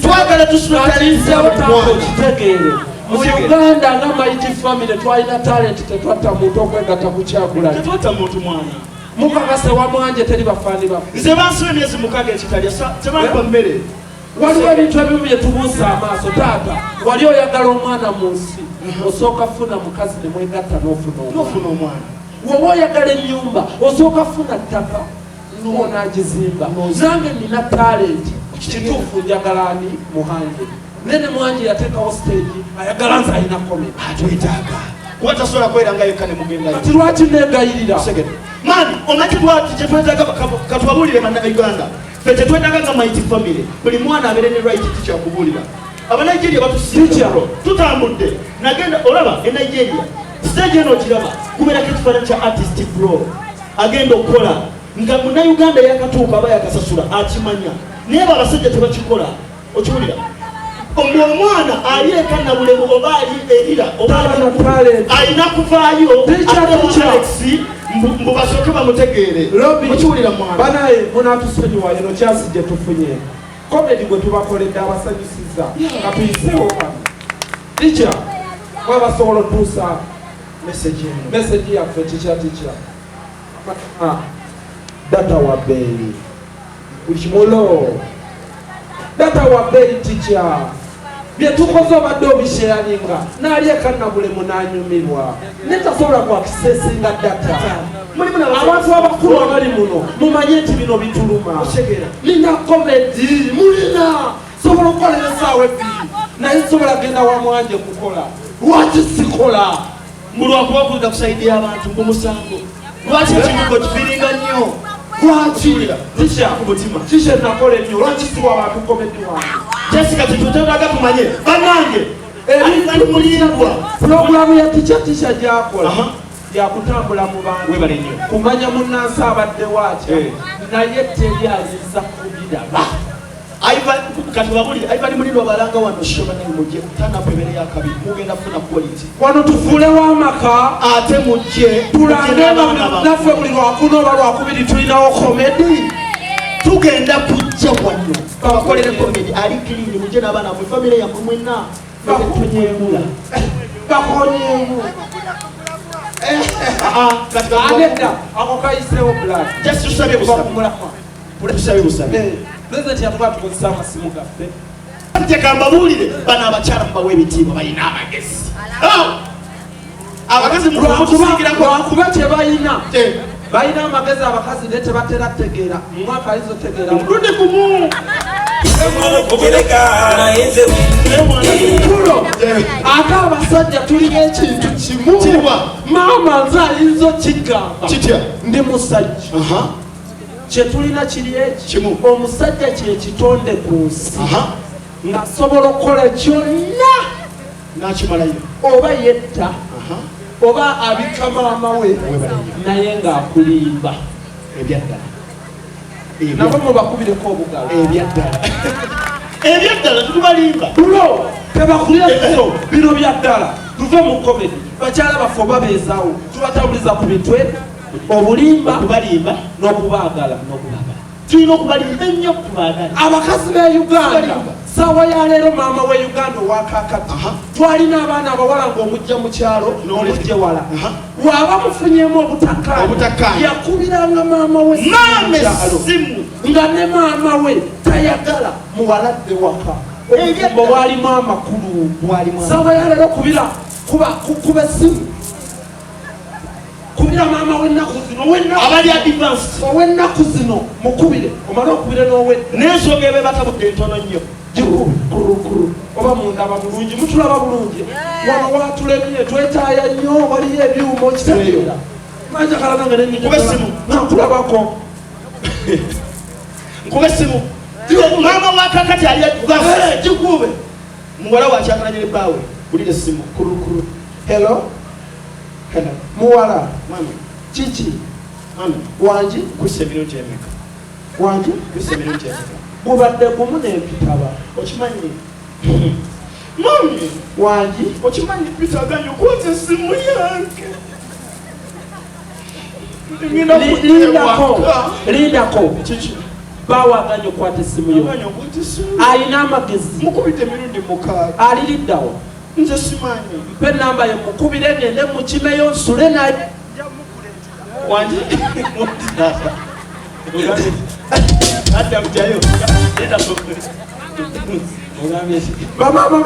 twagala tusitaliza kitegeere mu Uganda nga Mighty Family twalina talent tetwatta muntu okwegatta ku Kyagulanyi tetwatta muntu mwana mukakase wamwanje teri bafaani baffe nze bansiba emyezi mukaaga ekitalya tebampa mmere waliwo ebintu ebimu bye tubuusa amaaso taata wali oyagala omwana mu nsi osooka funa mukazi ne mwegatta n'ofuna omwana woba oyagala ennyumba osooka funa ttaka n'onaagizimba nange nina talenti kituufu njagala ani Muhangi nene mwanje yateekawo stage ayagala nze alina komedi atwetaaga kuba tasobola kweranga yekka ne mugendayo kati lwaki negayirira mani omanyi lwaki kyetwetaaga katwabulire bannayuganda ffe tetwetaaga nga Mighty Family buli mwana abeere ne right tikyakubuulira abanigeria batusiikiro tutambudde nagenda olaba e Nigeria stage eno okiraba kubeerako ekifaananyi kya artistic role agenda okukola nga munnayuganda yakatuuka aba yakasasula akimanya naye abo abasajja tebakikola okiwulira omwana ali eka na bulemu oba ali erira oba alina kuvaayo alex mbu basooke bamutegeere okiwulira mwana banaye munatusonyiwa eno kyasi gye tufunye komedi gwe tubakoledde abasanyusiza nga tuyiseewo kano tica mwabasobola otuusa meseji yaffe tica data wa beeri mulo data wa beeri tica byetukoze obadde obisheyalinga naali ekanna bulemu nanyumirwa netasobola kwakisesinga data abantu abakulu abali muno mumanye nti bino bituluma nina komedi mulina sobola okukolera esaawa ebbiri naye sobola genda wamwanje kukola lwaki sikola mulwakuba okuza kusaidia abantu mumusango lwaki ekinyugo kifiringa nnyo lwaki kishe nakola ennyo lwaki siwa abantu komedi wange Jessica tututeraga tumanye banange ali mulindwa programu ya tisha gyakola yakutambula mu bantu we bali nnyo kumanya munnansi abadde waaki naye teri aziza kubiraba Ivan mulindwa balanga wano shoba naye mujje tana pebere yakabi mugenda kufuna quality wano tufuule w'amaka ate mujje tulangeba naffe buli lwakuno oba lwakubiri tulinawo komedi tugenda kujja wano babakolere komedi ali kilini mujje n'abaana mu famire yammwe mwenna bakunyemula bakonyeemu anedda ako kayiseewo black just tusabye busakumulako tusabye busabe president yatuba tukozesa amasimu gaffe tekambabuulire bano abakyala mubawa ebitiibwa balina amagezi abakazi mukuba tebalina balina amagezi abakazi naye tebatera tegeera mwaka alizo tegeera mulundi gumu ate abasajja tulina ekintu kimu maama nze ayinza okigamba ndi musajja kyetulina kiri eki omusajja kyekitonde ku nsi ng'asobola okukola kyonna n'akimalayo oba yetta oba abika maama we naye ng'akulimba ebyaddala nabo mubakubireko obugalo ebyaddala tubalimba tulo tebakulira kiro bino byaddala tuve mu komedi bakyala baffe obabeezaawo tubatambuliza ku bitwe obulimba kubalimba n'okubaagala tulina okubalimba ennyo kubaagala abakazi be Uganda saawa ya leero maama we Uganda owakakati twalina abaana abawala ng'omujja mu kyalo n'omujje wala bw'aba mufunyemu obutakkaanya yakubiranga maama we simu nga ne maama we tayagala muwaladde waka obufumbo bwalimu amakulu saawa ya leero kuba essimu kubira maama w'ennaku zino abali advanced ow'ennaku zino mukubire omala okubire n'owedda n'ensonga ebe batabudde entono nnyo kurukuru oba mundaba bulungi mutulaba bulungi wano watulemye twetaaya nnyo waliyo ebyuma okitegeera manjagala nange nenikuba essimu nankulabako nkuba essimu maama wakakati ali gikube muwala wakyakalanyire bbaawe bulire essimu kurukuru hello muwala kiki wangi kwisa emirundi emeka wangi kwisa emirundi emeka gubadde gumu n'empitaba okimanyi mami wangi okimanyi pitaganya okwata essimu yange lindako kiki bawaganya okwata essimu yo alina amagezi aliriddawo nze simanyi mpe namba ye mukubire gende mukimeyo nsule naye wanje adamjayo bamama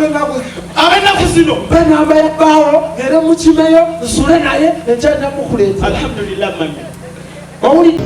abenaku zino mpe namba ya bbaawo era mukimeyo nsule naye enkya namukuleeta alhamdulillah mami owuli